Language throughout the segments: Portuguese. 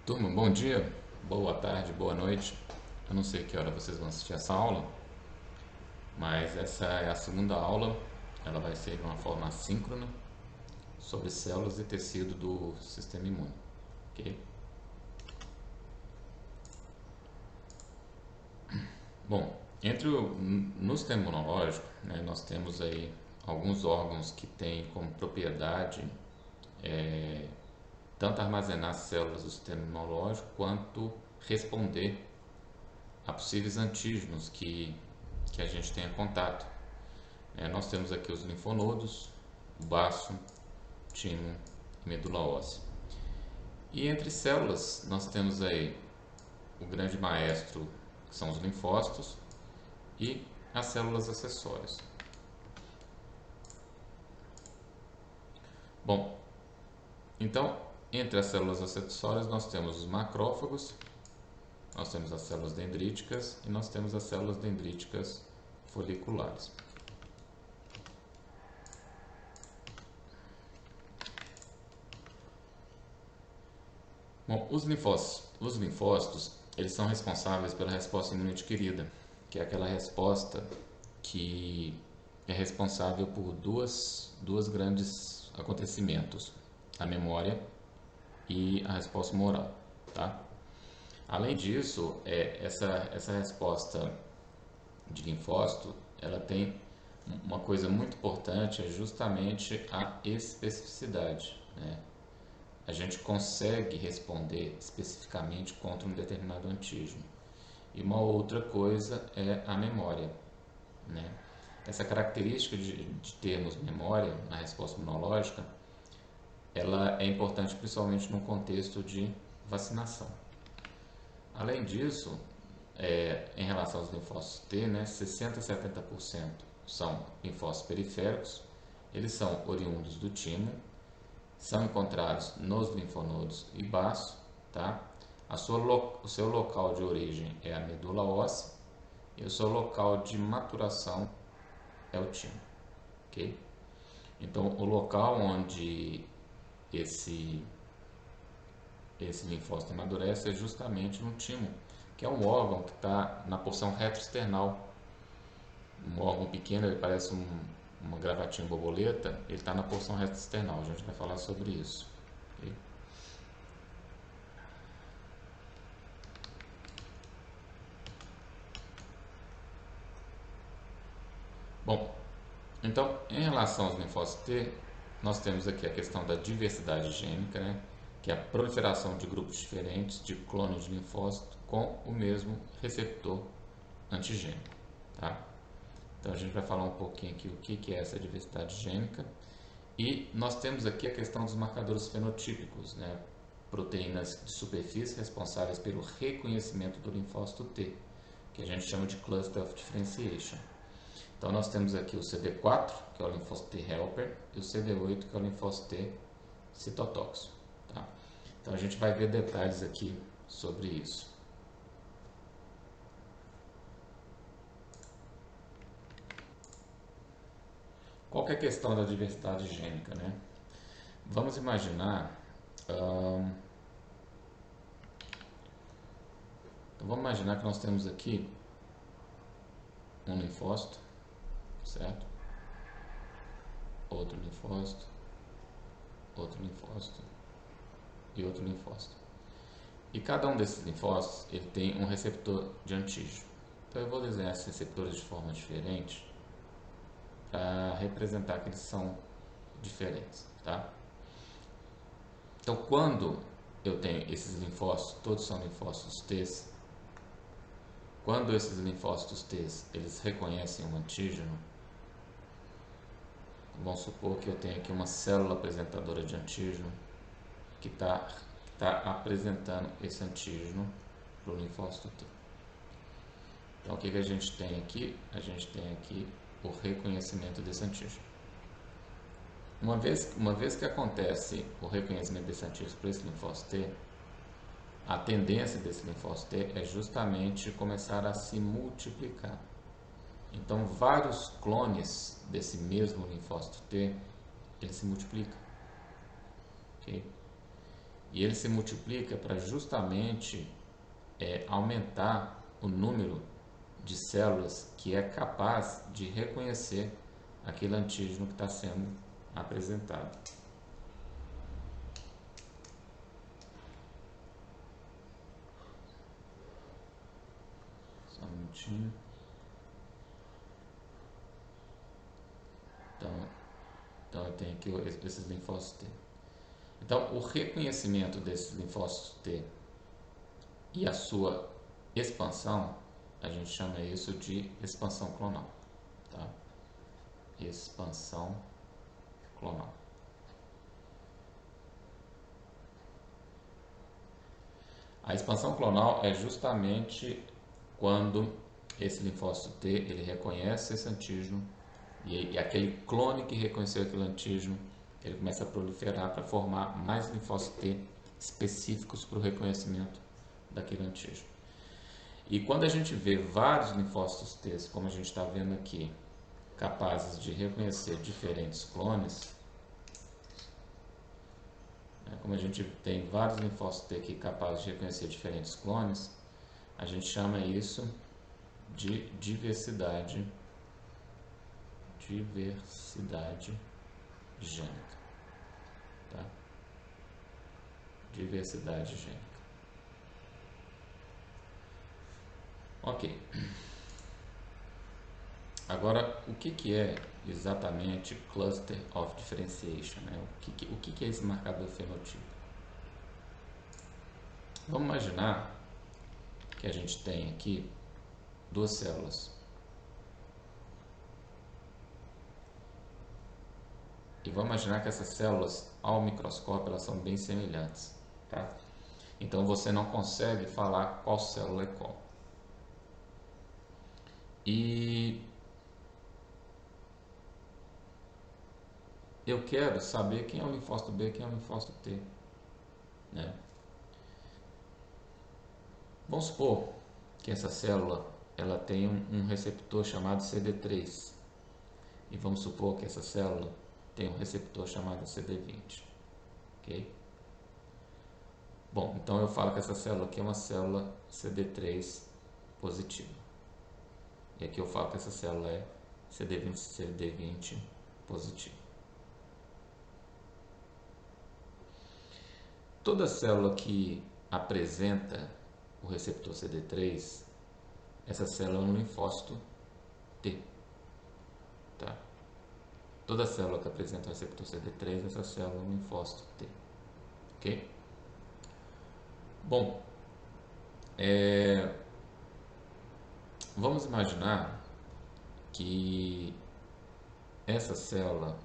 Turma, bom dia, boa tarde, boa noite. Eu não sei que hora vocês vão assistir essa aula, mas essa é a segunda aula. Ela vai ser de uma forma assíncrona sobre células e tecido do sistema imune, ok? Bom, no sistema imunológico, né, nós temos aí alguns órgãos que têm como propriedade tanto armazenar células do sistema imunológico quanto responder a possíveis antígenos que a gente tenha contato. Nós temos aqui os linfonodos, o baço, timo e medula óssea. E entre células, nós temos aí o grande maestro, que são os linfócitos, e as células acessórias. Bom, então, entre as células acessórias, nós temos os macrófagos, nós temos as células dendríticas e nós temos as células dendríticas foliculares. Bom, os linfócitos, eles são responsáveis pela resposta imune adquirida, que é aquela resposta que é responsável por duas grandes acontecimentos, a memória e a resposta moral, tá? Além disso, essa resposta de linfócito, ela tem uma coisa muito importante, é justamente a especificidade, né? A gente consegue responder especificamente contra um determinado antígeno. E uma outra coisa é a memória, né? Essa característica de termos memória na resposta imunológica, ela é importante principalmente no contexto de vacinação. Além disso, em relação aos linfócitos T, né, 60 a 70% são linfócitos periféricos, eles são oriundos do timo, são encontrados nos linfonodos e baço, tá? O seu local de origem é a medula óssea e o seu local de maturação é o timo, ok? Então, o local onde esse, esse linfócito amadurece é justamente no timo, que é um órgão que está na porção retroexternal. Um órgão pequeno, ele parece uma gravatinha borboleta, ele está na porção retroexternal. A gente vai falar sobre isso, ok? Bom, então, em relação aos linfócitos T, nós temos aqui a questão da diversidade gênica, né? Que é a proliferação de grupos diferentes de clones de linfócito com o mesmo receptor antigênico, tá? Então, a gente vai falar um pouquinho aqui o que é essa diversidade gênica. E nós temos aqui a questão dos marcadores fenotípicos, né? Proteínas de superfície responsáveis pelo reconhecimento do linfócito T, que a gente chama de cluster of differentiation. Então nós temos aqui o CD4, que é o linfócito T helper, e o CD8, que é o linfócito T citotóxico. Tá? Então a gente vai ver detalhes aqui sobre isso. Qual que é a questão da diversidade gênica, né? Vamos imaginar, então vamos imaginar que nós temos aqui um linfócito, certo? Outro linfócito, outro linfócito e outro linfócito. E cada um desses linfócitos ele tem um receptor de antígeno. Então eu vou desenhar esses receptores de forma diferente para representar que eles são diferentes, tá? Então quando eu tenho esses linfócitos, todos são linfócitos T, quando esses linfócitos T eles reconhecem um antígeno, vamos supor que eu tenho aqui uma célula apresentadora de antígeno que está apresentando esse antígeno para o linfócito T. Então, o que a gente tem aqui? A gente tem aqui o reconhecimento desse antígeno. Uma vez que acontece o reconhecimento desse antígeno para esse linfócito T, a tendência desse linfócito T é justamente começar a se multiplicar. Então, vários clones desse mesmo linfócito T, ele se multiplica. Okay? E ele se multiplica para justamente aumentar o número de células que é capaz de reconhecer aquele antígeno que está sendo apresentado. Só um minutinho. Então eu tenho aqui esses linfócitos T. Então, o reconhecimento desses linfócitos T e a sua expansão, a gente chama isso de expansão clonal. Tá? Expansão clonal. A expansão clonal é justamente quando esse linfócito T ele reconhece esse antígeno e aquele clone que reconheceu aquele antígeno ele começa a proliferar para formar mais linfócitos T específicos para o reconhecimento daquele antígeno. E quando a gente vê vários linfócitos T, como a gente está vendo aqui, capazes de reconhecer diferentes clones, como a gente tem vários linfócitos T aqui capazes de reconhecer diferentes clones, a gente chama isso de diversidade gênica. Tá? Diversidade gênica. Ok. Agora, o que é exatamente Cluster of Differentiation? Né? O que é esse marcador fenotipo? Vamos imaginar que a gente tem aqui duas células. E vamos imaginar que essas células, ao microscópio, elas são bem semelhantes. Tá? Então você não consegue falar qual célula é qual. E eu quero saber quem é o linfócito B e quem é o linfócito T. Né? Vamos supor que essa célula ela tem um receptor chamado CD3. E vamos supor que essa célula tem um receptor chamado CD20. Ok? Bom, então eu falo que essa célula aqui é uma célula CD3 positiva. E aqui eu falo que essa célula é CD20 positiva. Toda célula que apresenta o receptor CD3, essa célula é um linfócito T. Tá? Toda célula que apresenta o receptor CD3, essa célula é um linfócito T. Ok? Bom, vamos imaginar que essa célula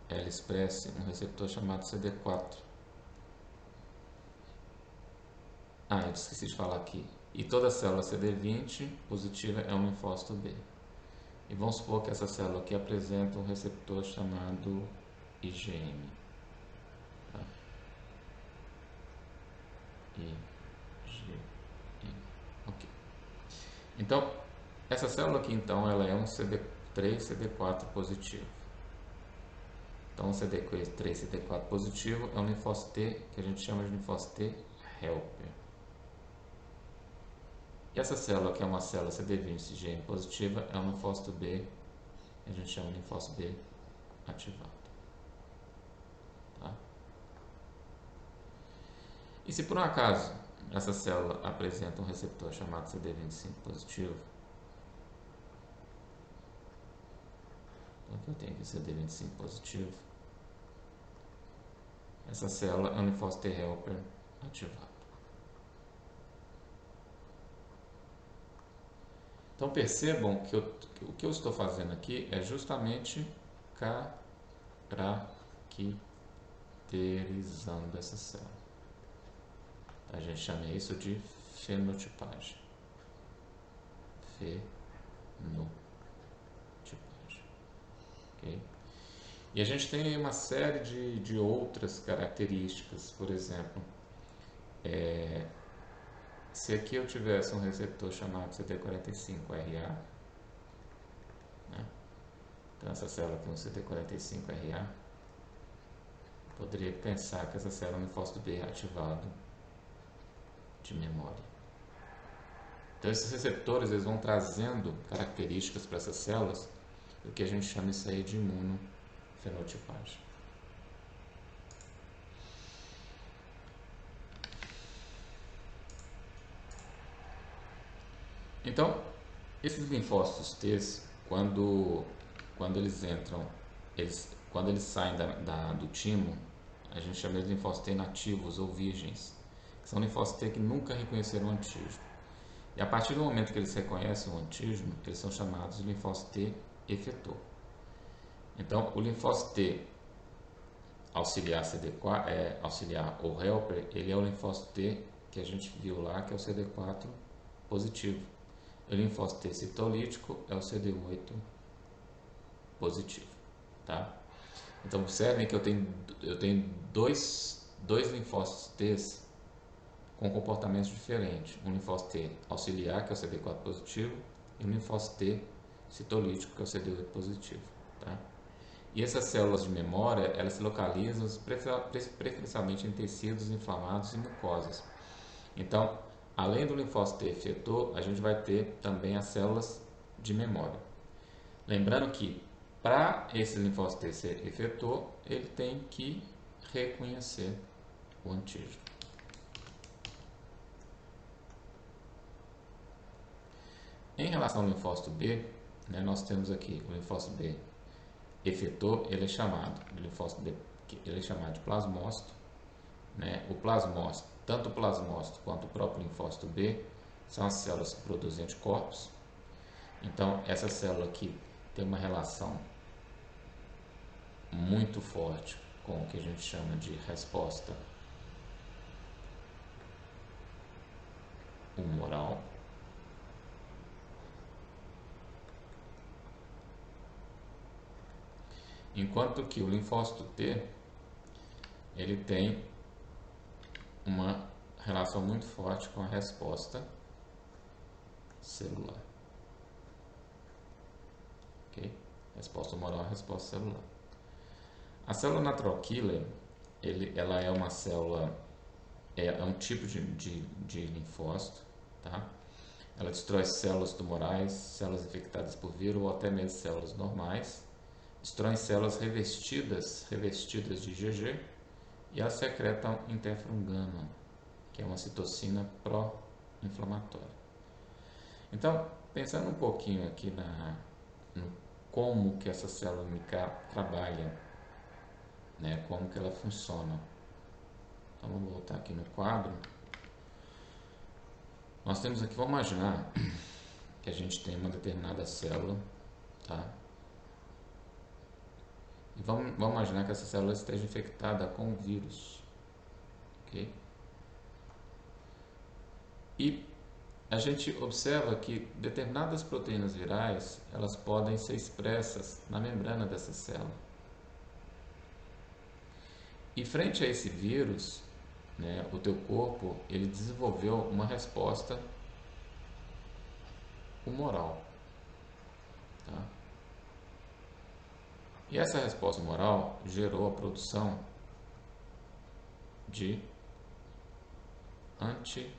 ela expresse um receptor chamado CD4. Ah, eu esqueci de falar aqui. E toda célula CD20 positiva é um linfócito B. E vamos supor que essa célula aqui apresenta um receptor chamado IgM. Tá? IgM. Ok. Então, essa célula aqui, então, ela é um CD3, CD4 positivo. Então, um CD3, CD4 positivo é um linfócito T que a gente chama de linfócito T helper. E essa célula, que é uma célula CD20 IgM positiva, é um linfócito B, que a gente chama de linfócito B ativado. Tá? E se por um acaso essa célula apresenta um receptor chamado CD25 positivo, então aqui eu tenho aqui CD25 positivo, essa célula é um linfócito T helper ativado. Então percebam que o que eu estou fazendo aqui é justamente caracterizando essa célula. A gente chama isso de fenotipagem. Okay? E a gente tem uma série de outras características. Por exemplo, se aqui eu tivesse um receptor chamado CD45RA, né? Então essa célula aqui é um CD45RA, poderia pensar que essa célula linfócito B é ativada de memória. Então esses receptores eles vão trazendo características para essas células, o que a gente chama isso aí de imunofenotipagem. Então, esses linfócitos T, quando eles entram, quando eles saem do timo, a gente chama de linfócitos T inativos ou virgens, que são linfócitos T que nunca reconheceram o antígeno. E a partir do momento que eles reconhecem o antígeno, eles são chamados de linfócito T efetor. Então, o linfócito T auxiliar CD4, auxiliar ou helper, ele é o linfócito T que a gente viu lá, que é o CD4 positivo. O linfócito T citolítico é o CD8 positivo, tá? Então observem que eu tenho dois linfócitos T com comportamentos diferentes. Um linfócito T auxiliar, que é o CD4 positivo, e um linfócito T citolítico, que é o CD8 positivo, tá? E essas células de memória, elas se localizam preferencialmente em tecidos inflamados e mucosas. Então, além do linfócito T efetor, a gente vai ter também as células de memória. Lembrando que para esse linfócito T ser efetor, ele tem que reconhecer o antígeno. Em relação ao linfócito B, né, nós temos aqui o linfócito B efetor, ele é chamado de linfócito B, ele é chamado de plasmócito, né? O plasmócito, tanto o plasmócito quanto o próprio linfócito B são as células que produzem anticorpos. Então, essa célula aqui tem uma relação muito forte com o que a gente chama de resposta humoral. Enquanto que o linfócito T, ele tem uma relação muito forte com a resposta celular. Ok? Resposta humoral, resposta celular. A célula natural killer, ela é uma célula, é um tipo de linfócito, tá? Ela destrói células tumorais, células infectadas por vírus ou até mesmo células normais. Destrói células revestidas de IgG e elas secretam interferon gama, que é uma citocina pró-inflamatória. Então, pensando um pouquinho aqui no como que essa célula NK trabalha, né, como que ela funciona. Então, vamos voltar aqui no quadro. Nós temos aqui, vamos imaginar que a gente tem uma determinada célula, tá? E vamos imaginar que essa célula esteja infectada com um vírus, ok? E a gente observa que determinadas proteínas virais, elas podem ser expressas na membrana dessa célula. E frente a esse vírus, né, o teu corpo, ele desenvolveu uma resposta humoral, tá? E essa resposta humoral gerou a produção de anticorpos.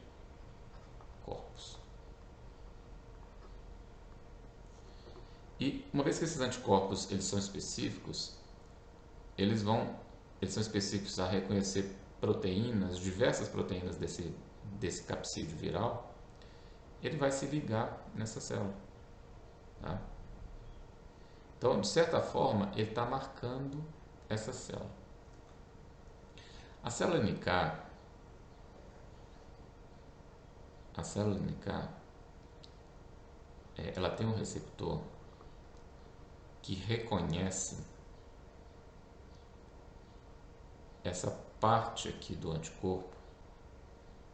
E uma vez que esses anticorpos eles são específicos, eles são específicos a reconhecer proteínas, diversas proteínas desse capsídeo viral, ele vai se ligar nessa célula, tá? Então, de certa forma, ele está marcando essa célula. A célula NK, ela tem um receptor que reconhece essa parte aqui do anticorpo,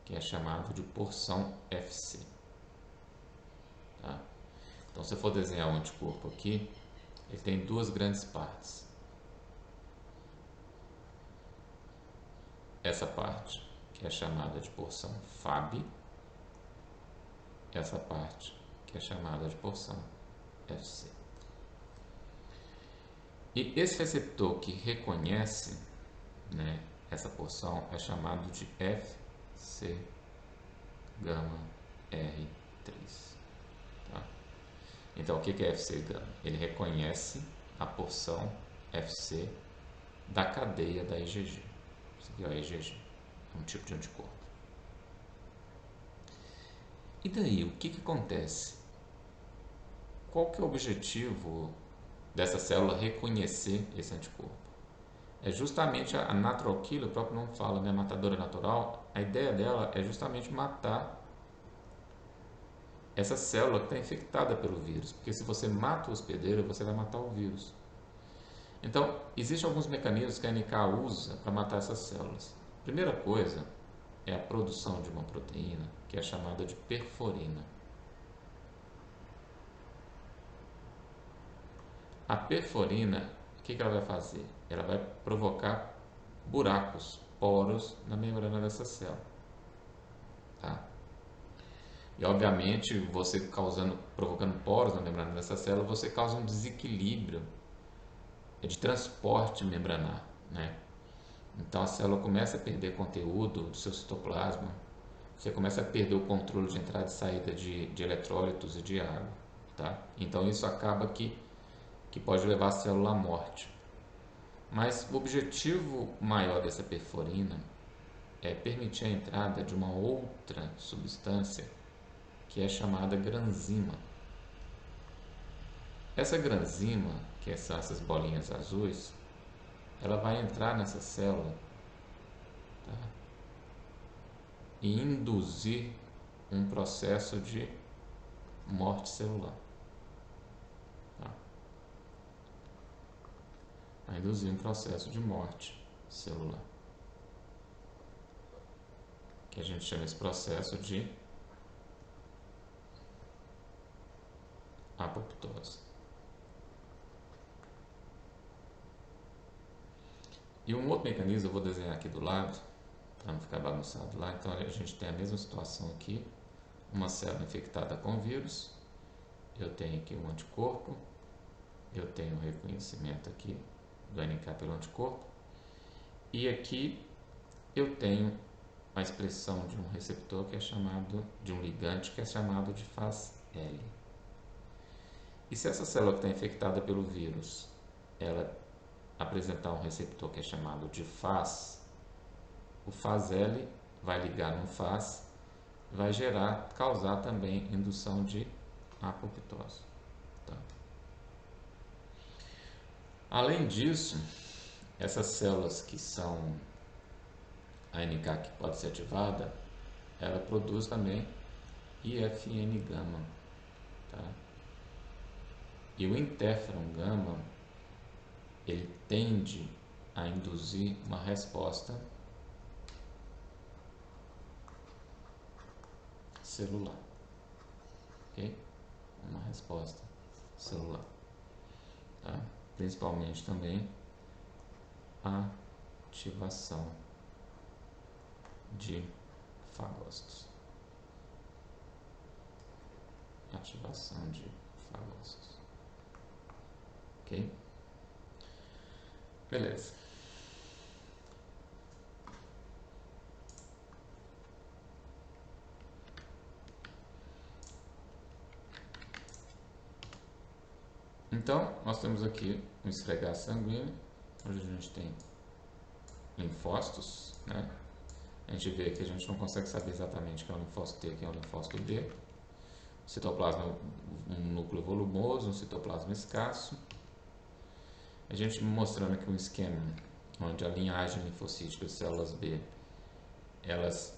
que é chamado de porção FC. Tá? Então, se eu for desenhar o anticorpo aqui, ele tem duas grandes partes. Essa parte, que é chamada de porção FAB, essa parte, que é chamada de porção FC. E esse receptor que reconhece né, essa porção é chamado de Fc gama R3. Tá? Então, o que é Fc gama? Ele reconhece a porção Fc da cadeia da IgG. Isso aqui é o IgG, é um tipo de anticorpo. E daí, o que acontece? Qual que é o objetivo dessa célula reconhecer esse anticorpo? É justamente a natural killer, o próprio nome fala, né, matadora natural. A ideia dela é justamente matar essa célula que está infectada pelo vírus, porque se você mata o hospedeiro, você vai matar o vírus. Então, existem alguns mecanismos que a NK usa para matar essas células. Primeira coisa é a produção de uma proteína que é chamada de perforina. A perforina, o que ela vai fazer? Ela vai provocar buracos, poros na membrana dessa célula. Tá? E obviamente, você provocando poros na membrana dessa célula, você causa um desequilíbrio de transporte membranar, né? Então a célula começa a perder conteúdo do seu citoplasma, você começa a perder o controle de entrada e saída de eletrólitos e de água, tá? Então isso acaba que pode levar a célula à morte. Mas o objetivo maior dessa perforina é permitir a entrada de uma outra substância que é chamada granzima. Essa granzima, que são essas bolinhas azuis, ela vai entrar nessa célula, tá? E induzir um processo de morte celular. Tá? Vai induzir um processo de morte celular, que a gente chama esse processo de apoptose. E um outro mecanismo eu vou desenhar aqui do lado, para não ficar bagunçado lá. Então a gente tem a mesma situação aqui, uma célula infectada com vírus, eu tenho aqui um anticorpo, eu tenho um reconhecimento aqui do NK pelo anticorpo, e aqui eu tenho a expressão de um receptor que é chamado, de um ligante que é chamado de Fas-L. E se essa célula que está infectada pelo vírus, ela apresentar um receptor que é chamado de Fas, o Fas-L vai ligar no Fas, vai causar também indução de apoptose. Tá? Além disso, essas células que são a NK que pode ser ativada, ela produz também IFN gama. Tá? E o interferon gama, ele tende a induzir uma resposta celular, ok? Uma resposta celular, tá? Principalmente também a ativação de fagócitos. Ativação de fagócitos, ok? Beleza. Então, nós temos aqui um esfregar sanguíneo, onde a gente tem linfócitos, né? A gente vê que a gente não consegue saber exatamente quem é o linfócito T e quem é o linfócito D. O citoplasma é um núcleo volumoso, um citoplasma escasso. A gente mostrando aqui um esquema onde a linhagem linfocítica de células B, elas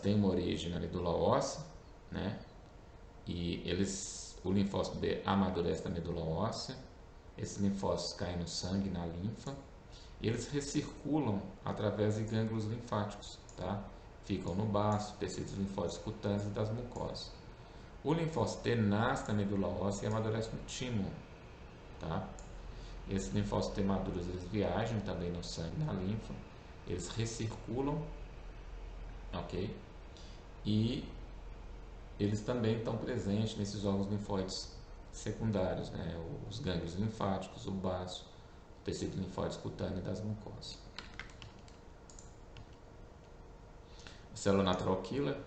têm uma origem na medula óssea, né? E o linfócito B amadurece na medula óssea, esses linfócitos caem no sangue, na linfa, e eles recirculam através de gânglios linfáticos, tá? Ficam no baço, tecidos linfóides cutâneos e das mucosas. O linfócito T nasce na medula óssea e amadurece no timo, tá? Esses linfócitos T maduros, eles viajam também no sangue, na linfa, eles recirculam, ok? E eles também estão presentes nesses órgãos linfóides secundários, né? Os gânglios linfáticos, o baço, o tecido linfóide cutâneo e das mucosas. célula natural killer,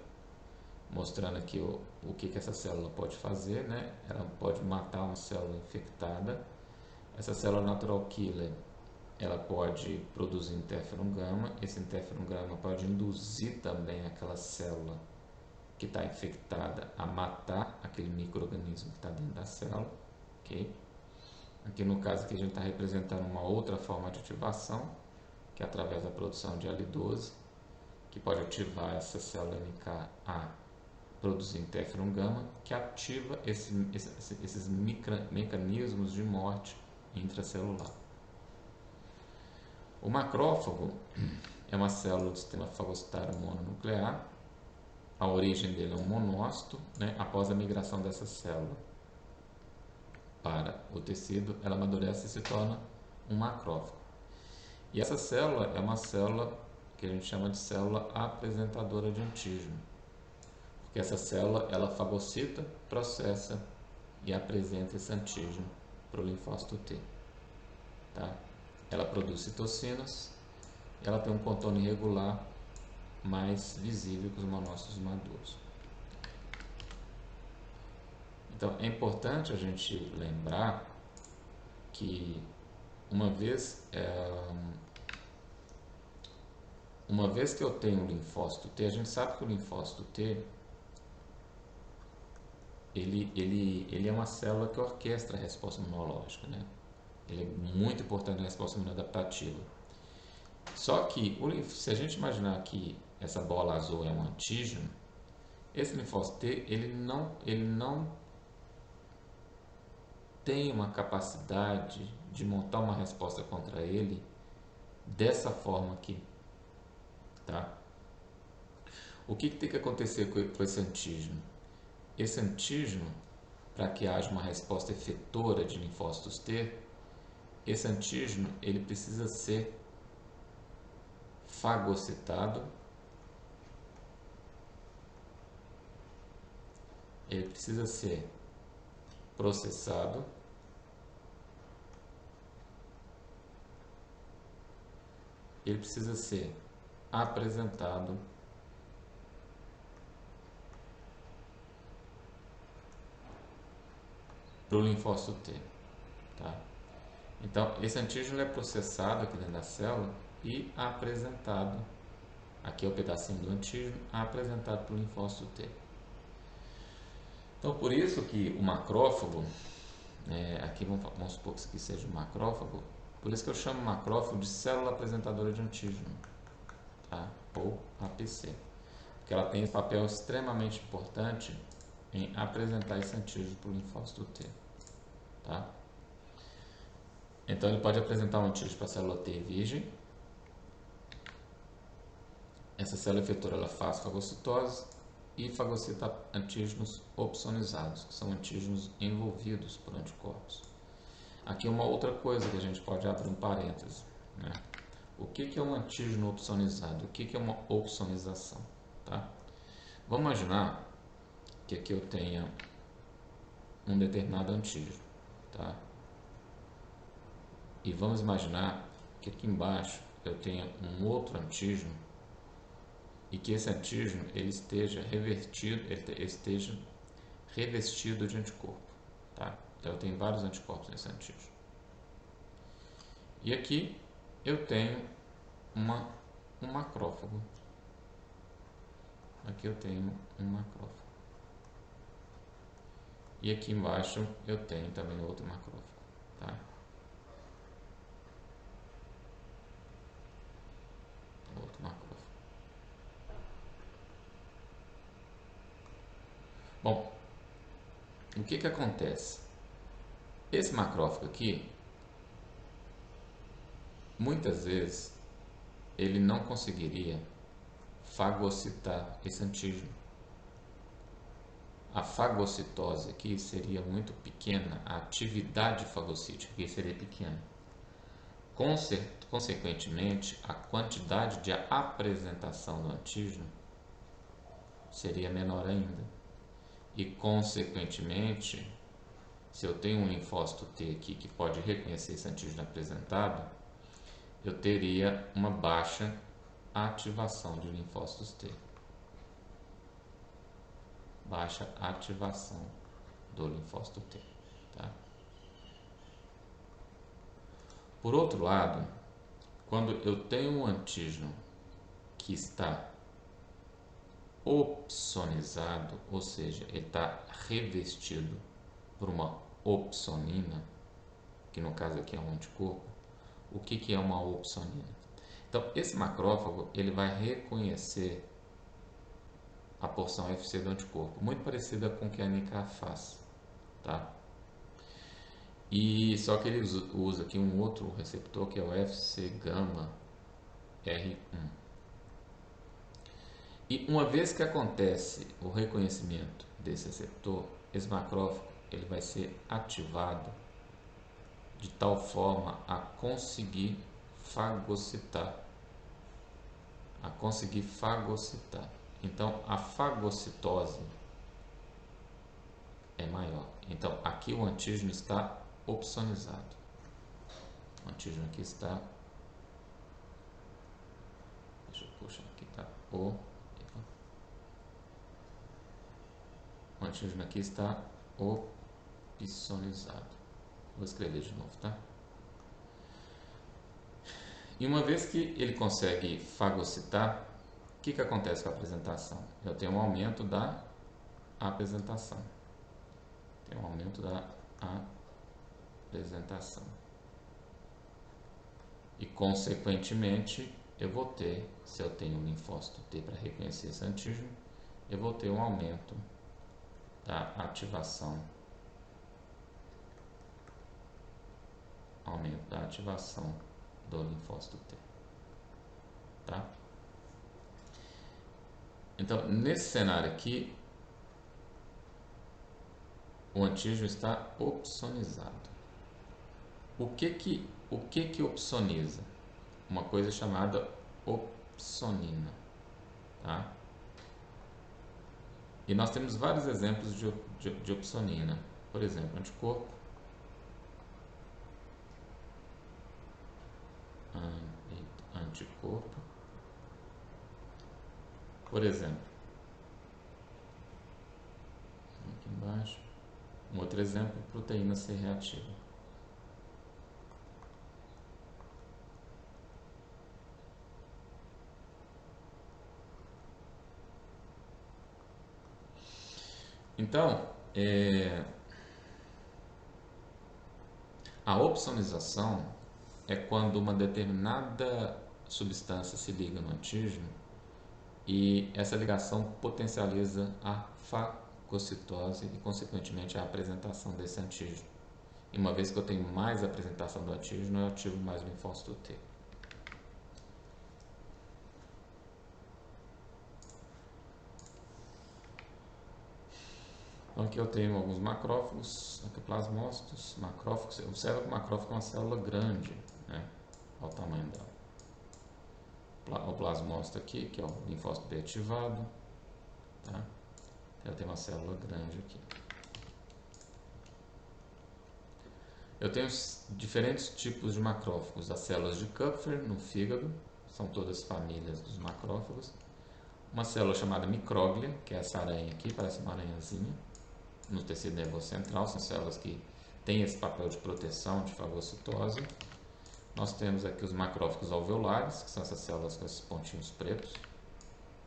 mostrando aqui o que essa célula pode fazer, né? Ela pode matar uma célula infectada. Essa célula natural killer, ela pode produzir interferon gama. Esse interferon gama pode induzir também aquela célula que está infectada a matar aquele micro-organismo que está dentro da célula, ok? Aqui no caso aqui a gente está representando uma outra forma de ativação, que é através da produção de L12, que pode ativar essa célula NK a produzir interferon gama, que ativa esses mecanismos de morte intracelular. O macrófago é uma célula do sistema fagocitário mononuclear. A origem dele é um monócito, né? Após a migração dessa célula para o tecido, ela amadurece e se torna um macrófago. E essa célula é uma célula que a gente chama de célula apresentadora de antígeno, porque essa célula ela fagocita, processa e apresenta esse antígeno para o linfócito T. Tá? Ela produz citocinas, ela tem um contorno irregular mais visível que os monócitos maduros. Então é importante a gente lembrar que uma vez que eu tenho o linfócito T, a gente sabe que o linfócito T ele é uma célula que orquestra a resposta imunológica, né? Ele é muito importante na resposta imunodaptativa. Só que se a gente imaginar que essa bola azul é um antígeno, esse linfócito T ele não tem uma capacidade de montar uma resposta contra ele dessa forma aqui, tá? O que tem que acontecer com esse antígeno? Esse antígeno, para que haja uma resposta efetora de linfócitos T, esse antígeno ele precisa ser fagocitado, ele precisa ser processado, ele precisa ser apresentado para o linfócito T. Tá? Então, esse antígeno é processado aqui dentro da célula e apresentado, aqui é o pedacinho do antígeno, apresentado para o linfócito T. Então, por isso que o macrófago, aqui vamos supor que isso aqui seja um macrófago, por isso que eu chamo macrófago de célula apresentadora de antígeno, tá? Ou APC, porque ela tem esse papel extremamente importante em apresentar esse antígeno para o linfócito T. Tá? Então ele pode apresentar um antígeno para a célula T virgem. Essa célula efetora ela faz fagocitose e fagocita antígenos opsonizados, que são antígenos envolvidos por anticorpos. Aqui uma outra coisa que a gente pode abrir um parêntese, né? O que é um antígeno opsonizado? O que é uma opsonização? Tá? Vamos imaginar que aqui eu tenha um determinado antígeno, tá? E vamos imaginar que aqui embaixo eu tenha um outro antígeno e que esse antígeno ele esteja revestido de anticorpo, tá? Então eu tenho vários anticorpos nesse antígeno. E aqui eu tenho um macrófago. Aqui eu tenho um macrófago. E aqui embaixo eu tenho também outro macrófago, tá? Outro macrófago. Bom, o que acontece? Esse macrófago aqui, muitas vezes, ele não conseguiria fagocitar esse antígeno. A fagocitose aqui seria muito pequena, a atividade fagocítica aqui seria pequena. Consequentemente, a quantidade de apresentação do antígeno seria menor ainda. E, consequentemente, se eu tenho um linfócito T aqui que pode reconhecer esse antígeno apresentado, eu teria uma baixa ativação de linfócitos T. baixa ativação do linfócito T. Tá? Por outro lado, quando eu tenho um antígeno que está opsonizado, ou seja, ele está revestido por uma opsonina, que no caso aqui é um anticorpo. O que é uma opsonina? Então, esse macrófago ele vai reconhecer a porção FC do anticorpo, muito parecida com o que a NK faz, tá? E só que ele usa aqui um outro receptor que é o FC gama R1. E uma vez que acontece o reconhecimento desse receptor, esse macrófago ele vai ser ativado de tal forma a conseguir fagocitar. Então, a fagocitose é maior. Então, aqui o antígeno está opsonizado. O antígeno aqui está... Deixa eu puxar aqui, tá? O antígeno aqui está opsonizado. Vou escrever de novo, tá? E uma vez que ele consegue fagocitar, o que acontece com a apresentação? Eu tenho um aumento da apresentação. E, consequentemente, eu vou ter, se eu tenho um linfócito T para reconhecer esse antígeno, eu vou ter um aumento da ativação. Do linfócito T. Tá? Então, nesse cenário aqui, o antígeno está opsonizado. O que opsoniza? Uma coisa chamada opsonina. Tá? E nós temos vários exemplos de opsonina. Por exemplo, anticorpo. Por exemplo, aqui embaixo, um outro exemplo, proteína C reativa. Então, a opsonização é quando uma determinada substância se liga no antígeno e essa ligação potencializa a fagocitose e, consequentemente, a apresentação desse antígeno. E uma vez que eu tenho mais apresentação do antígeno, eu ativo mais o linfócito T. Então aqui eu tenho alguns macrófagos, plasmócitos, macrófagos. Observa que o macrófago é uma célula grande, né? Olha o tamanho dela. O plasmócito aqui, que é o linfócito B ativado, tá? Eu tenho uma célula grande aqui. Eu tenho diferentes tipos de macrófagos. As células de Kupffer no fígado, são todas famílias dos macrófagos. Uma célula chamada micróglia, que é essa aranha aqui, parece uma aranhazinha, no tecido nervoso central, são células que têm esse papel de proteção, de fagocitose. Nós temos aqui os macrófagos alveolares, que são essas células com esses pontinhos pretos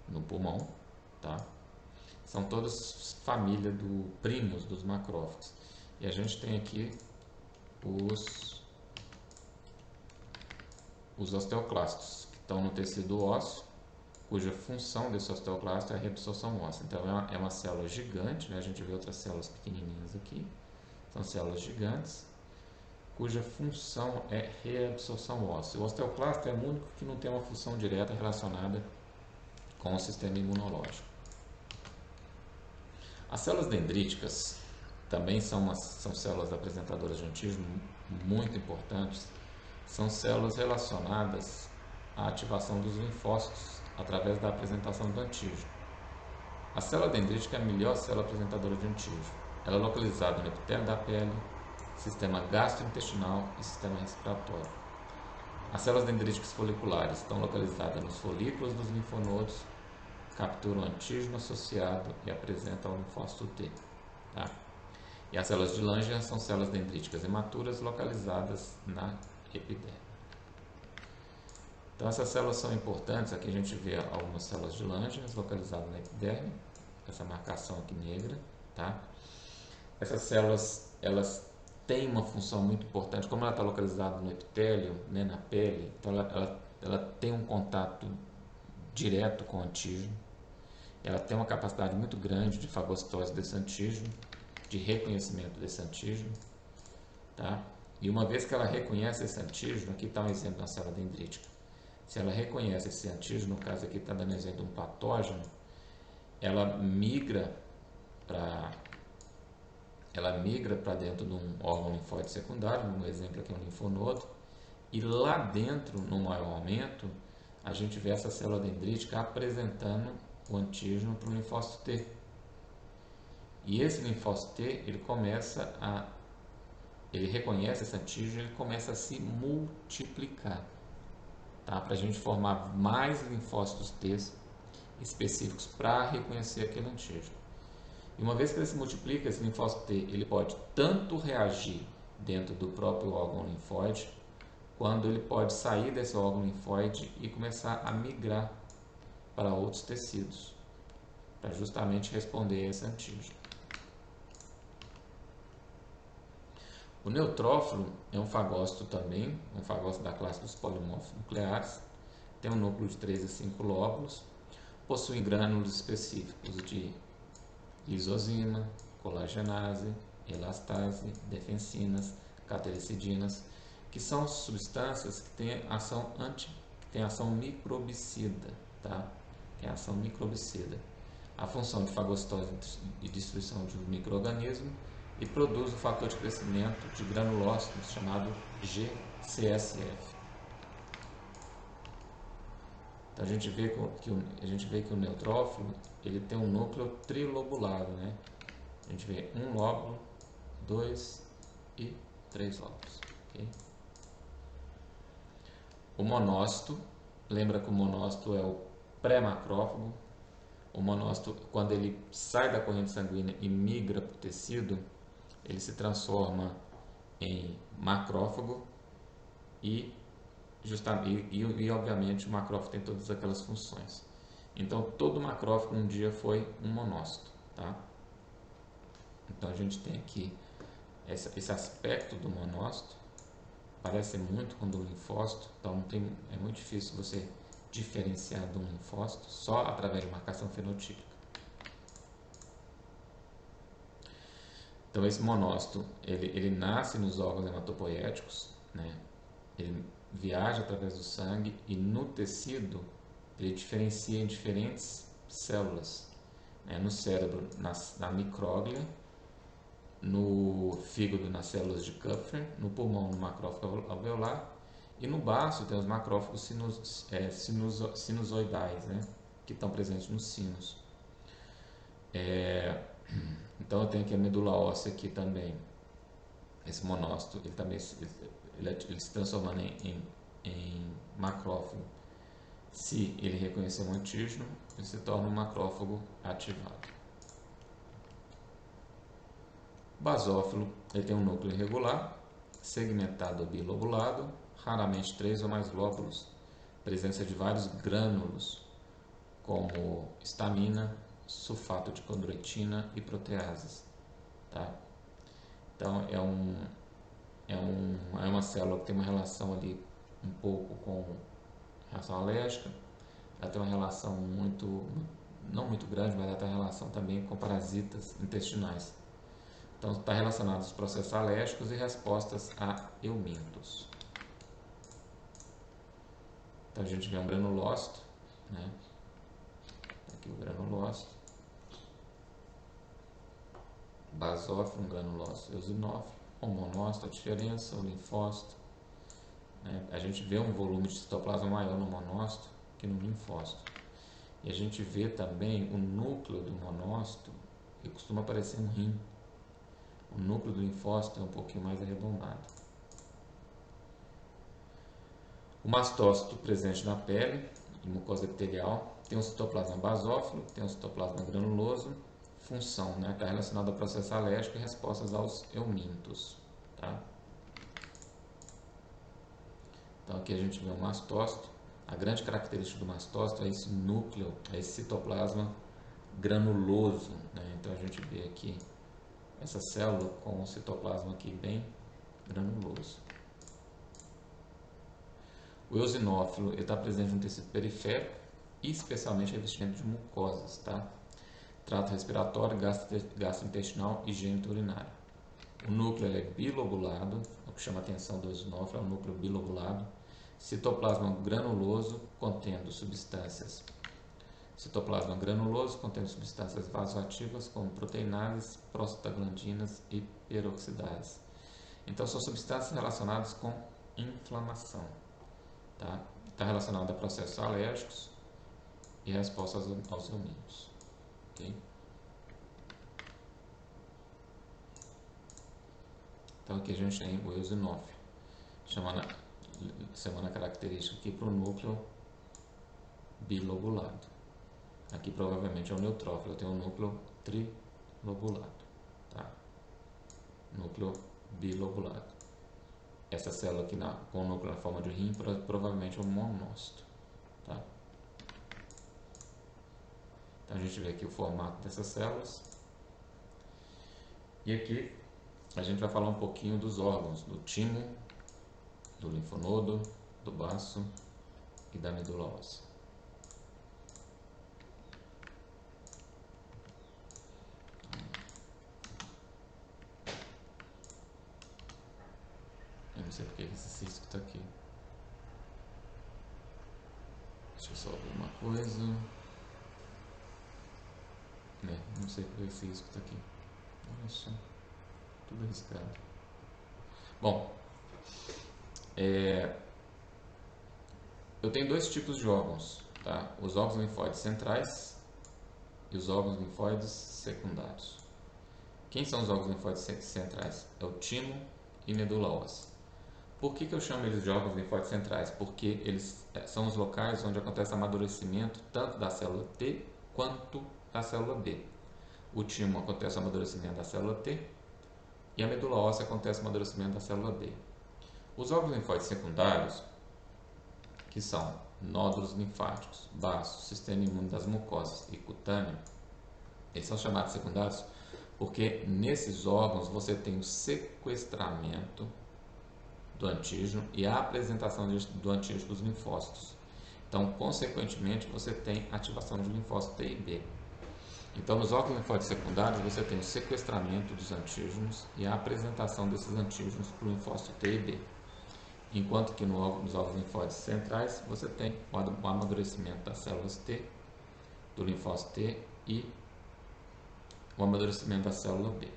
no pulmão, tá? São todas família primos dos macrófagos. E a gente tem aqui os osteoclastos, que estão no tecido ósseo, cuja função desse osteoclasto é a reabsorção óssea. Então é uma célula gigante, né? A gente vê outras células pequenininhas aqui, são células gigantes, cuja função é reabsorção óssea. O osteoclasto é o único que não tem uma função direta relacionada com o sistema imunológico. As células dendríticas também são células apresentadoras de antígeno muito importantes. São células relacionadas à ativação dos linfócitos através da apresentação do antígeno. A célula dendrítica é a melhor célula apresentadora de antígeno. Ela é localizada no epitélio da pele, sistema gastrointestinal e sistema respiratório. As células dendríticas foliculares estão localizadas nos folículos dos linfonodos captura o antígeno associado e apresenta ao linfócito T. Tá? E as células de Langerhans são células dendríticas imaturas localizadas na epiderme. Então essas células são importantes, aqui a gente vê algumas células de Langerhans localizadas na epiderme, essa marcação aqui negra. Tá? Essas células, elas têm uma função muito importante, como ela está localizada no epitélio, né, na pele, então ela tem um contato direto com o antígeno, ela tem uma capacidade muito grande de fagocitose desse antígeno, de reconhecimento desse antígeno, tá? E uma vez que ela reconhece esse antígeno, aqui está um exemplo da célula dendrítica, se ela reconhece esse antígeno, no caso aqui está dando exemplo de um patógeno, ela migra para dentro de um órgão linfóide secundário, no exemplo aqui é um linfonodo, e lá dentro, no maior aumento, a gente vê essa célula dendrítica apresentando o antígeno para o linfócito T. E esse linfócito T, ele reconhece esse antígeno e ele começa a se multiplicar, tá? Para a gente formar mais linfócitos T específicos para reconhecer aquele antígeno. E uma vez que ele se multiplica, esse linfócito T, ele pode tanto reagir dentro do próprio órgão linfóide, quando ele pode sair desse órgão linfóide e começar a migrar para outros tecidos, para justamente responder a esse antígeno. O neutrófilo é um fagócito também, um fagócito da classe dos polimorfos nucleares, tem um núcleo de 3 a 5 lóbulos, possui grânulos específicos de lisozima, colagenase, elastase, defensinas, catericidinas, que são substâncias que têm ação microbicida, tá? Tem ação microbicida. A função de fagocitose e destruição de um micro-organismo e produz o fator de crescimento de granulócitos chamado GCSF. Então a gente vê que o neutrófilo ele tem um núcleo trilobulado, né? A gente vê um lóbulo, 2 e 3 lóbulos. Okay? O monócito, lembra que o monócito é o pré-macrófago. O monócito, quando ele sai da corrente sanguínea e migra para o tecido, ele se transforma em macrófago e obviamente o macrófago tem todas aquelas funções. Então todo macrófago um dia foi um monócito, tá? Então a gente tem aqui esse aspecto do monócito, parece muito com o do linfócito, então é muito difícil você diferenciar de um linfócito só através de marcação fenotípica. Então esse monócito, ele nasce nos órgãos hematopoéticos, né? Ele viaja através do sangue e no tecido ele diferencia em diferentes células, né? No cérebro, na micróglia, no fígado, nas células de Kupffer, no pulmão, no macrófago alveolar, e no baço tem os macrófagos sinusoidais, né? Que estão presentes nos sinos. Então eu tenho aqui a medula óssea aqui também, esse monócito, ele se transformando em macrófago. Se ele reconhecer um antígeno, ele se torna um macrófago ativado. O basófilo, ele tem um núcleo irregular, segmentado ou bilobulado, raramente 3 ou mais lóbulos, presença de vários grânulos, como histamina, sulfato de condroitina e proteases, tá? Então é uma célula que tem uma relação ali um pouco com reação alérgica, ela tem uma relação não muito grande, mas ela tem uma relação também com parasitas intestinais. Então está relacionado aos processos alérgicos e respostas a eumintos. Então a gente vê um granulócito, né? Aqui o granulócito, basófilo, um granulócito eosinófilo, o monócito, a diferença, o linfócito, né? A gente vê um volume de citoplasma maior no monócito que no linfócito. E a gente vê também o núcleo do monócito, que costuma parecer um rim. O núcleo do linfócito é um pouquinho mais arredondado. O mastócito presente na pele, e mucosa epitelial, tem um citoplasma basófilo, tem um citoplasma granuloso, função, né? Está relacionada ao processo alérgico e respostas aos eumintos, tá? Então aqui a gente vê o mastócito. A grande característica do mastócito é esse núcleo, é esse citoplasma granuloso, né? Então a gente vê aqui essa célula com o citoplasma aqui bem granuloso. O eosinófilo está presente no tecido periférico e especialmente revestimento de mucosas, tá? Trato respiratório, gastrointestinal e genito-urinário. O núcleo é bilobulado, o que chama a atenção do eosinófilo é o núcleo bilobulado. Citoplasma granuloso contendo substâncias. Citoplasma granuloso contendo substâncias vasoativas como proteinases, prostaglandinas e peroxidases. Então são substâncias relacionadas com inflamação. Tá? Está relacionado a processos alérgicos e respostas aos eumintos. Okay? Então aqui a gente tem o eosinófilo, chamando a característica aqui para o núcleo bilobulado. Aqui provavelmente é o neutrófilo, eu tenho um núcleo trilobulado. Tá? Núcleo bilobulado. Essa célula aqui com o núcleo na forma de rim provavelmente é um monócito. Tá? Então a gente vê aqui o formato dessas células. E aqui a gente vai falar um pouquinho dos órgãos, do timo, do linfonodo, do baço e da medula óssea. Eu não sei porque esse cisco está aqui. Deixa eu só ver uma coisa. Não sei porque esse cisco está aqui. Olha só, tudo arriscado. Bom, eu tenho dois tipos de órgãos, tá? Os órgãos linfóides centrais e os órgãos linfóides secundários. Quem são os órgãos linfóides centrais? É o timo e medula óssea. Por que eu chamo eles de órgãos linfóides centrais? Porque eles são os locais onde acontece amadurecimento tanto da célula T quanto da célula B. O timo acontece o amadurecimento da célula T e a medula óssea acontece o amadurecimento da célula B. Os órgãos linfóides secundários, que são nódulos linfáticos, baço, sistema imune das mucosas e cutâneo, eles são chamados secundários porque nesses órgãos você tem o sequestramento do antígeno e a apresentação do antígeno dos linfócitos. Então, consequentemente, você tem ativação de linfócitos T e B. Então, nos órgãos linfóides secundários, você tem o sequestramento dos antígenos e a apresentação desses antígenos para o linfócito T e B. Enquanto que nos órgãos linfóides centrais, você tem o amadurecimento das células T, do linfócito T e o amadurecimento da célula B.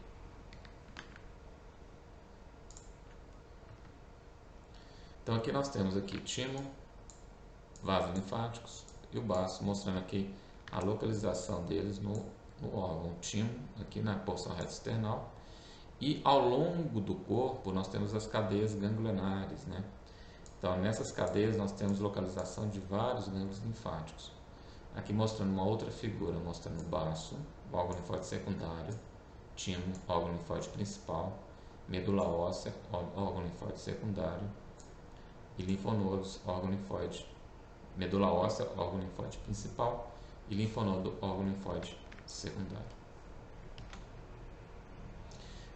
Então aqui nós temos aqui timo, vasos linfáticos e o baço, mostrando aqui a localização deles no órgão timo, aqui na porção reta external. E ao longo do corpo nós temos as cadeias ganglionares, né? Então nessas cadeias nós temos localização de vários gânglios linfáticos. Aqui mostrando uma outra figura, mostrando o baço, o órgão linfóide secundário, timo, órgão linfóide principal, medula óssea, órgão linfóide secundário, e linfonodos, órgão linfóide, medula óssea, órgão linfóide principal, e linfonodo, órgão linfóide secundário.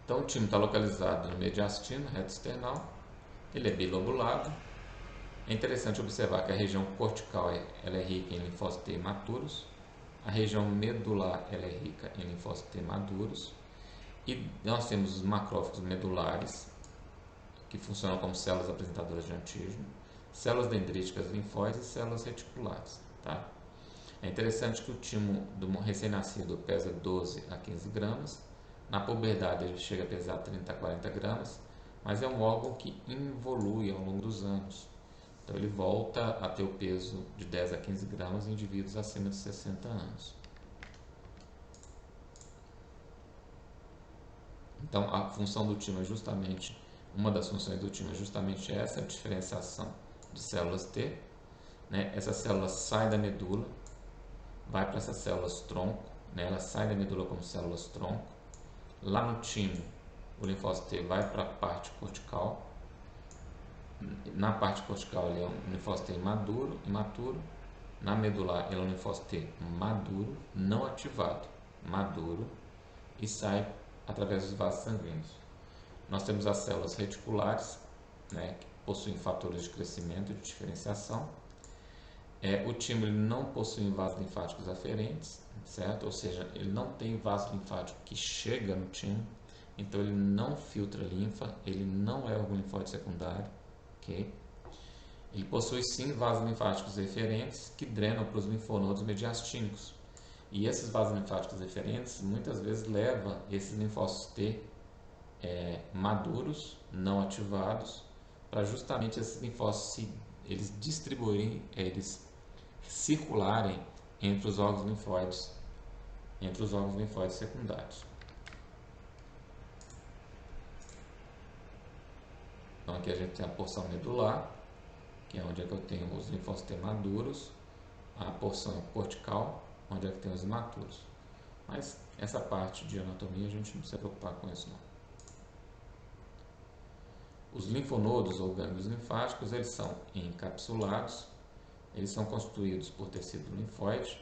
Então o timo está localizado no mediastino, reto external, ele é bilobulado. É interessante observar que a região cortical ela é rica em linfócitos T imaturos, a região medular ela é rica em linfócitos T maduros, e nós temos os macrófagos medulares, que funcionam como células apresentadoras de antígeno, células dendríticas linfóides e células reticulares. Tá? É interessante que o timo do recém-nascido pesa 12 a 15 gramas, na puberdade ele chega a pesar 30 a 40 gramas, mas é um órgão que involui ao longo dos anos. Então ele volta a ter o peso de 10 a 15 gramas em indivíduos acima de 60 anos. Então a função do timo é justamente, uma das funções do timo é justamente essa, a diferenciação de células T. Né? Essa célula sai da medula vai para essas células tronco, né? Ela sai da medula como células tronco. Lá no timo, o linfócito T vai para a parte cortical. Na parte cortical ele é um linfócito T imaturo. Na medular ele é um linfócito T maduro, não ativado, maduro, e sai através dos vasos sanguíneos. Nós temos as células reticulares, né, que possuem fatores de crescimento e de diferenciação. O timo ele não possui vasos linfáticos aferentes, certo? Ou seja, ele não tem vaso linfático que chega no timo, então ele não filtra linfa, ele não é órgão linfóide secundário, ok? Ele possui sim vasos linfáticos eferentes que drenam para os linfonodos mediastínicos. E esses vasos linfáticos eferentes muitas vezes levam esses linfócitos T maduros, não ativados, para justamente esses linfócitos eles distribuírem, eles circularem entre os órgãos linfóides, secundários. Então aqui a gente tem a porção medular, que é onde é que eu tenho os linfócitos T maduros, a porção cortical, onde é que tem os imaturos. Mas essa parte de anatomia a gente não precisa preocupar com isso não. Os linfonodos ou gânglios linfáticos, eles são encapsulados, eles são constituídos por tecido linfóide.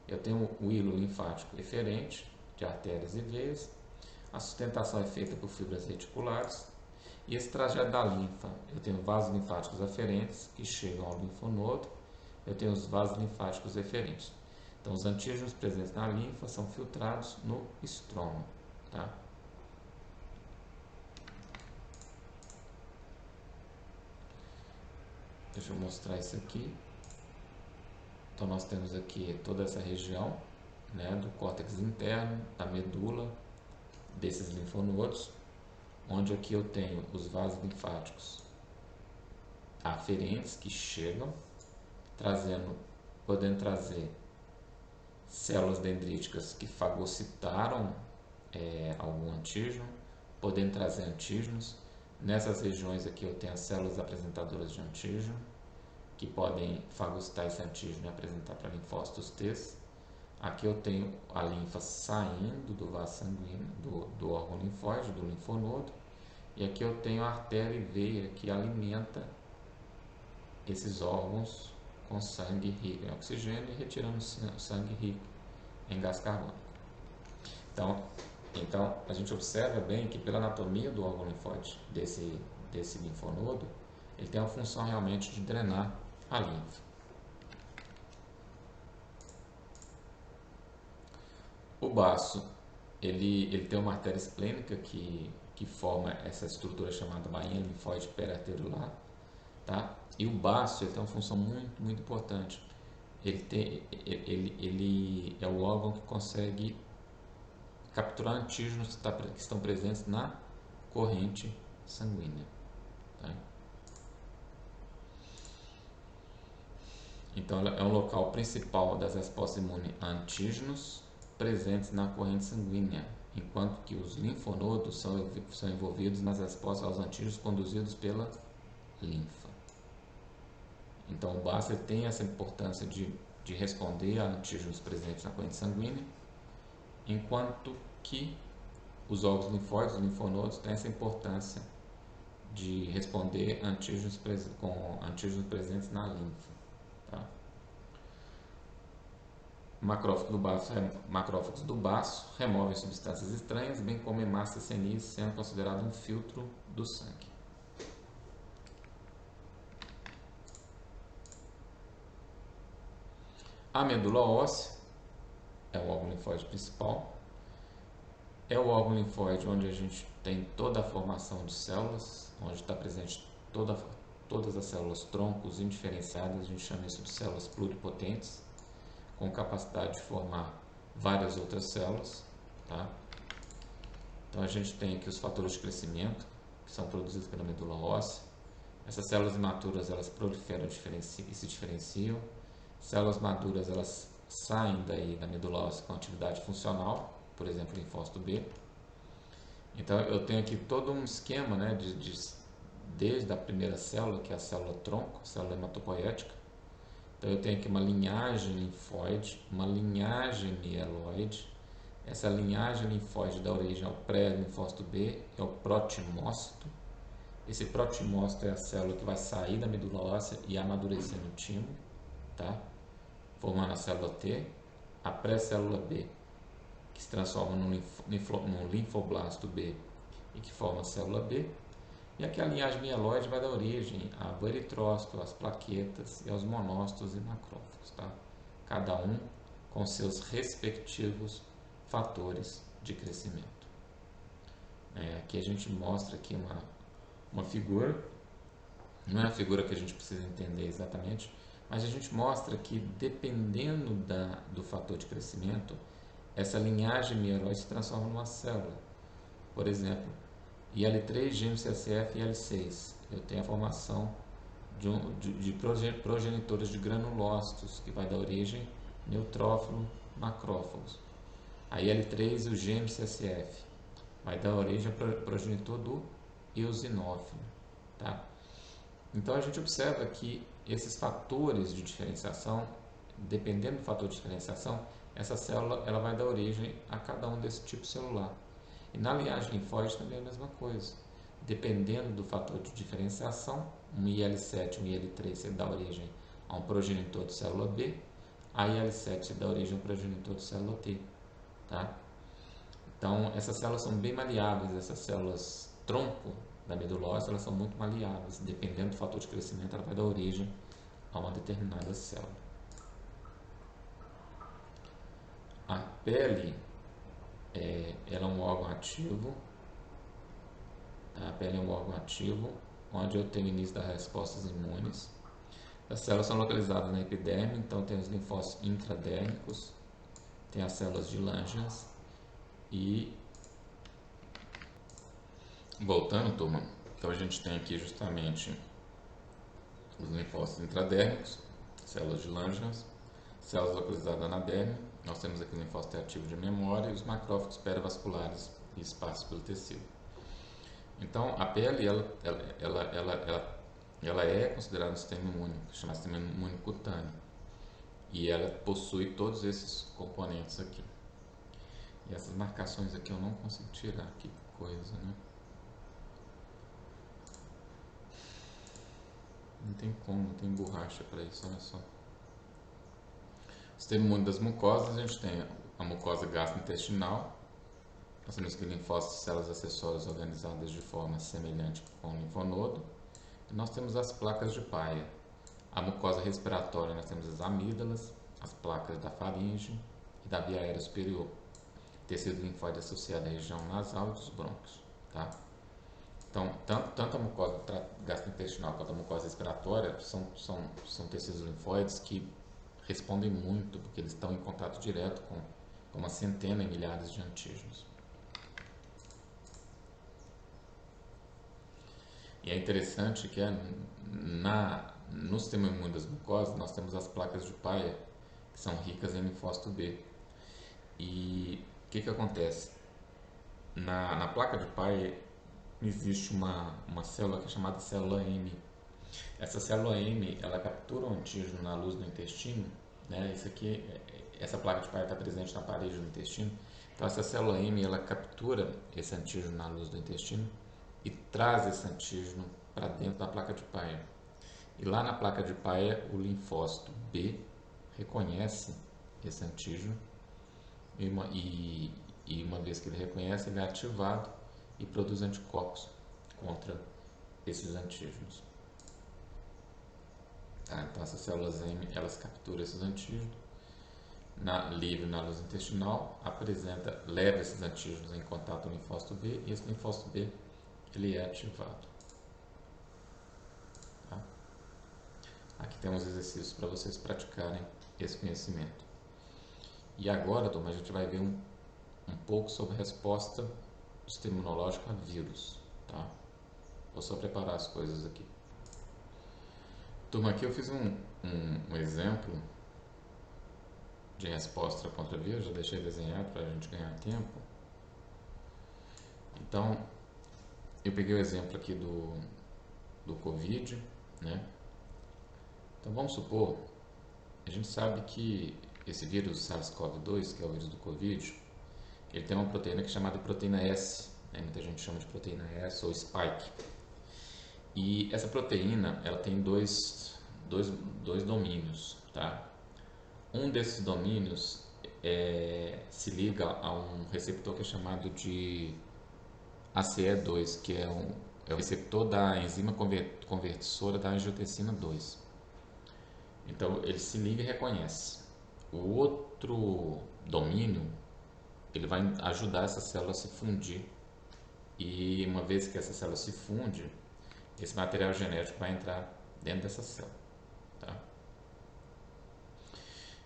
Eu tenho o hilo linfático eferente, de artérias e veias. A sustentação é feita por fibras reticulares. E esse trajeto da linfa, eu tenho vasos linfáticos aferentes que chegam ao linfonodo. Eu tenho os vasos linfáticos eferentes. Então, os antígenos presentes na linfa são filtrados no estroma, tá? Deixa eu mostrar isso aqui. Então, nós temos aqui toda essa região, né, do córtex interno, da medula, desses linfonodos, onde aqui eu tenho os vasos linfáticos aferentes que chegam, podendo trazer células dendríticas que fagocitaram algum antígeno, podendo trazer antígenos. Nessas regiões aqui eu tenho as células apresentadoras de antígeno, que podem fagocitar esse antígeno e apresentar para linfócitos T. Aqui eu tenho a linfa saindo do vaso sanguíneo, do órgão linfóide, do linfonodo. E aqui eu tenho a artéria e veia que alimenta esses órgãos com sangue rico em oxigênio e retirando sangue rico em gás carbônico. Então a gente observa bem que pela anatomia do órgão linfóide desse linfonodo, ele tem a função realmente de drenar a linfa. O baço, ele tem uma artéria esplênica que forma essa estrutura chamada bainha linfóide perarteriolar, tá? E o baço ele tem uma função muito, muito importante. Ele é o órgão que consegue capturar antígenos que estão presentes na corrente sanguínea, tá? Então, é um local principal das respostas imunes a antígenos presentes na corrente sanguínea, enquanto que os linfonodos são envolvidos nas respostas aos antígenos conduzidos pela linfa. Então, o baço tem essa importância de responder a antígenos presentes na corrente sanguínea, enquanto que os órgãos linfóides, os linfonodos, têm essa importância de responder com antígenos presentes na linfa. Tá? Macrófagos do baço removem substâncias estranhas, bem como hemácias senis, sendo considerado um filtro do sangue. A medula óssea é o órgão linfóide principal. É o órgão linfóide onde a gente tem toda a formação de células, onde está presente todas as células troncos indiferenciadas, a gente chama isso de células pluripotentes, com capacidade de formar várias outras células, tá? Então a gente tem aqui os fatores de crescimento, que são produzidos pela medula óssea. Essas células imaturas elas proliferam e se diferenciam. Células maduras elas saem daí da medula óssea com atividade funcional, por exemplo, linfócito B. Então eu tenho aqui todo um esquema, né, desde a primeira célula, que é a célula tronco, a célula hematopoética, Então eu tenho aqui uma linhagem linfóide, uma linhagem mieloide. Essa linhagem linfóide dá origem ao pré-linfócito B, que é o protimócito. Esse protimócito é a célula que vai sair da medula óssea e amadurecer no timo, tá? Formando a célula T. A pré-célula B, que se transforma no linfoblasto B e que forma a célula B. E aqui a linhagem mieloide vai dar origem ao eritrócito, às plaquetas e aos monócitos e macrófagos, tá? Cada um com seus respectivos fatores de crescimento. Aqui a gente mostra aqui uma figura, não é a figura que a gente precisa entender exatamente, mas a gente mostra que dependendo do fator de crescimento, essa linhagem mieloide se transforma numa célula. Por exemplo, IL3, GM-CSF e IL6. Eu tenho a formação de progenitores de granulócitos, que vai dar origem neutrófilo, macrófagos. A IL3 e o GM-CSF vai dar origem ao progenitor do eosinófilo. Tá? Então a gente observa que esses fatores de diferenciação, dependendo do fator de diferenciação, essa célula ela vai dar origem a cada um desse tipo celular. E na linhagem linfóide também é a mesma coisa. Dependendo do fator de diferenciação, um IL7 e um IL3 você dá origem a um progenitor de célula B, a IL7 você dá origem a um progenitor de célula T. Tá? Então, essas células são bem maleáveis, essas células tronco da medula óssea, elas são muito maleáveis. Dependendo do fator de crescimento, ela vai dar origem a uma determinada célula. A pele ela é um órgão ativo. A pele é um órgão ativo, onde eu tenho o início das respostas imunes. As células são localizadas na epiderme, então tem os linfócitos intradérmicos, tem as células de Langerhans e... Voltando, turma, então a gente tem aqui justamente os linfócitos intradérmicos, células de Langerhans, células localizadas na derme, nós temos aqui o linfócito ativo de memória e os macrófagos perivasculares e espaços pelo tecido. Então, a pele ela é considerada um sistema imune, chamado sistema imune cutâneo, e ela possui todos esses componentes aqui. E essas marcações aqui eu não consigo tirar, que coisa, né? Não tem como, não tem borracha para isso, olha só. Sistema imune das mucosas, a gente tem a mucosa gastrointestinal, nós temos aqui linfócitos e células acessórias organizadas de forma semelhante com o linfonodo. E nós temos as placas de Peyer. A mucosa respiratória, nós temos as amígdalas, as placas da faringe e da via aérea superior. Tecido linfóide associado à região nasal e dos brônquios. Tá? Então, tanto a mucosa gastrointestinal quanto a mucosa respiratória são tecidos linfóides que respondem muito, porque eles estão em contato direto com uma centena e milhares de antígenos. E é interessante que no sistema imune das mucosas nós temos as placas de Peyer, que são ricas em linfócito B. E o que acontece? Na placa de Peyer existe uma célula que é chamada célula M. Essa célula M, ela captura o antígeno na luz do intestino, né? Essa placa de Peyer está presente na parede do intestino. Então essa célula M, ela captura esse antígeno na luz do intestino e traz esse antígeno para dentro da placa de Peyer. E lá na placa de Peyer, o linfócito B reconhece esse antígeno e uma vez que ele reconhece, ele é ativado e produz anticorpos contra esses antígenos. Tá? Então essas células M, elas capturam esses antígenos livre na luz intestinal, leva esses antígenos em contato com o linfócito B e esse linfócito B ele é ativado. Tá? Aqui tem uns exercícios para vocês praticarem esse conhecimento. E agora, turma, a gente vai ver um pouco sobre a resposta do sistema imunológico a vírus. Tá? Vou só preparar as coisas aqui. Turma, aqui eu fiz um exemplo de resposta contra vírus, já deixei desenhado para a gente ganhar tempo. Então, eu peguei o exemplo aqui do Covid, né? Então vamos supor gente sabe que esse vírus SARS-CoV-2, que é o vírus do Covid, ele tem uma proteína que é chamada proteína S, né? Muita gente chama de proteína S ou spike. E essa proteína, ela tem dois domínios, tá? Um desses domínios se liga a um receptor que é chamado de ACE2, que é o receptor da enzima conversora da angiotensina 2. Então, ele se liga e reconhece. O outro domínio, ele vai ajudar essa célula a se fundir. E uma vez que essa célula se funde, esse material genético vai entrar dentro dessa célula. Tá?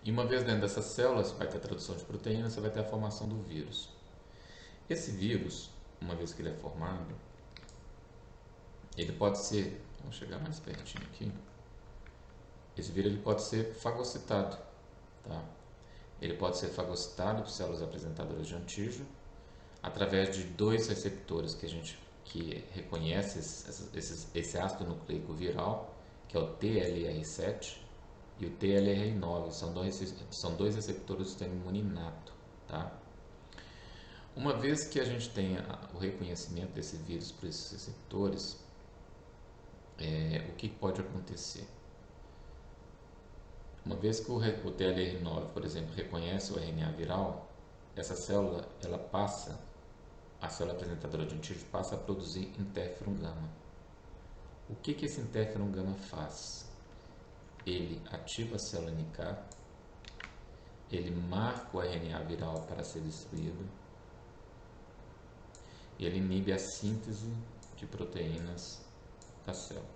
E uma vez dentro dessas células, vai ter a tradução de proteínas, você vai ter a formação do vírus. Esse vírus, uma vez que ele é formado, ele pode ser, vamos chegar mais pertinho aqui, esse vírus ele pode ser fagocitado. Tá? Ele pode ser fagocitado por células apresentadoras de antígeno, através de dois receptores que reconhece esse ácido nucleico viral, que é o TLR7 e o TLR9, são dois receptores do sistema imune inato. Tá? Uma vez que a gente tenha o reconhecimento desse vírus por esses receptores, o que pode acontecer? Uma vez que o TLR9, por exemplo, reconhece o RNA viral, essa célula, a célula apresentadora de antígeno passa a produzir interferon gama. O que esse interferon gama faz? Ele ativa a célula NK, ele marca o RNA viral para ser destruído e ele inibe a síntese de proteínas da célula.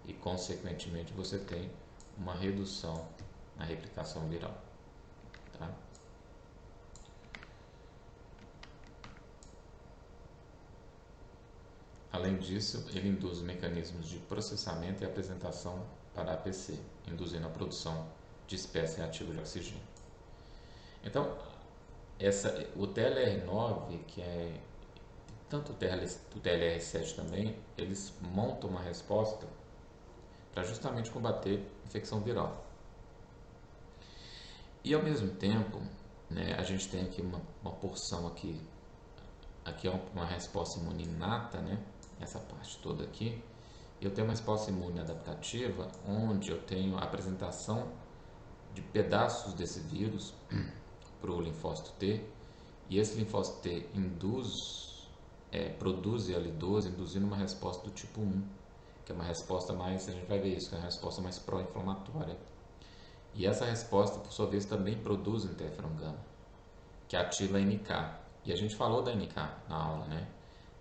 E, consequentemente, você tem uma redução na replicação viral. Tá? Além disso, ele induz mecanismos de processamento e apresentação para APC, induzindo a produção de espécie reativa de oxigênio. Então, o TLR9, que é tanto o TLR7 também, eles montam uma resposta para justamente combater infecção viral. E ao mesmo tempo, né, a gente tem aqui uma porção aqui é uma resposta imune inata, né, essa parte toda aqui. Eu tenho uma resposta imune adaptativa, onde eu tenho a apresentação de pedaços desse vírus para o linfócito T, e esse linfócito T produz IL-12, induzindo uma resposta do tipo 1, que é uma resposta mais, a gente vai ver isso, que é uma resposta mais pró-inflamatória. E essa resposta, por sua vez, também produz interferon gama, que ativa a NK. E a gente falou da NK na aula, né?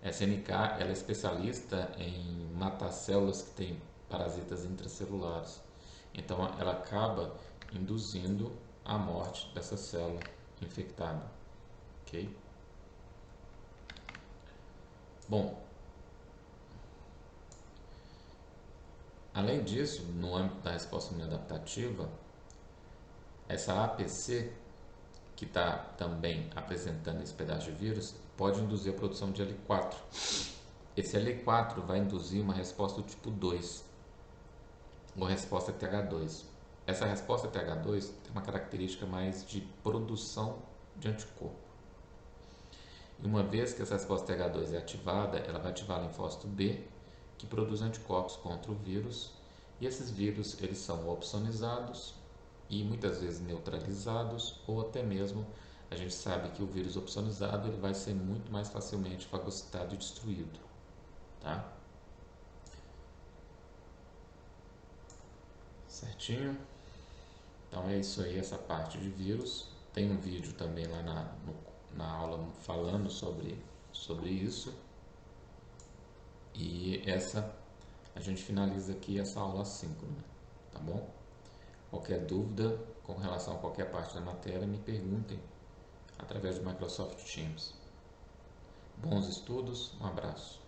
Essa NK, ela é especialista em matar células que têm parasitas intracelulares. Então, ela acaba induzindo a morte dessa célula infectada. Ok? Bom, além disso, no âmbito da resposta imune adaptativa, essa APC, que está também apresentando esse pedaço de vírus, pode induzir a produção de L4. Esse L4 vai induzir uma resposta do tipo 2, ou resposta TH2. Essa resposta TH2 tem uma característica mais de produção de anticorpo. E uma vez que essa resposta TH2 é ativada, ela vai ativar o linfócito B, que produz anticorpos contra o vírus, e esses vírus eles são opsonizados e muitas vezes neutralizados, ou até mesmo a gente sabe que o vírus opsonizado ele vai ser muito mais facilmente fagocitado e destruído. Tá? Certinho? Então é isso aí, essa parte de vírus. Tem um vídeo também lá na aula falando sobre isso. E a gente finaliza aqui essa aula síncrona, tá bom? Qualquer dúvida com relação a qualquer parte da matéria, me perguntem através do Microsoft Teams. Bons estudos, um abraço.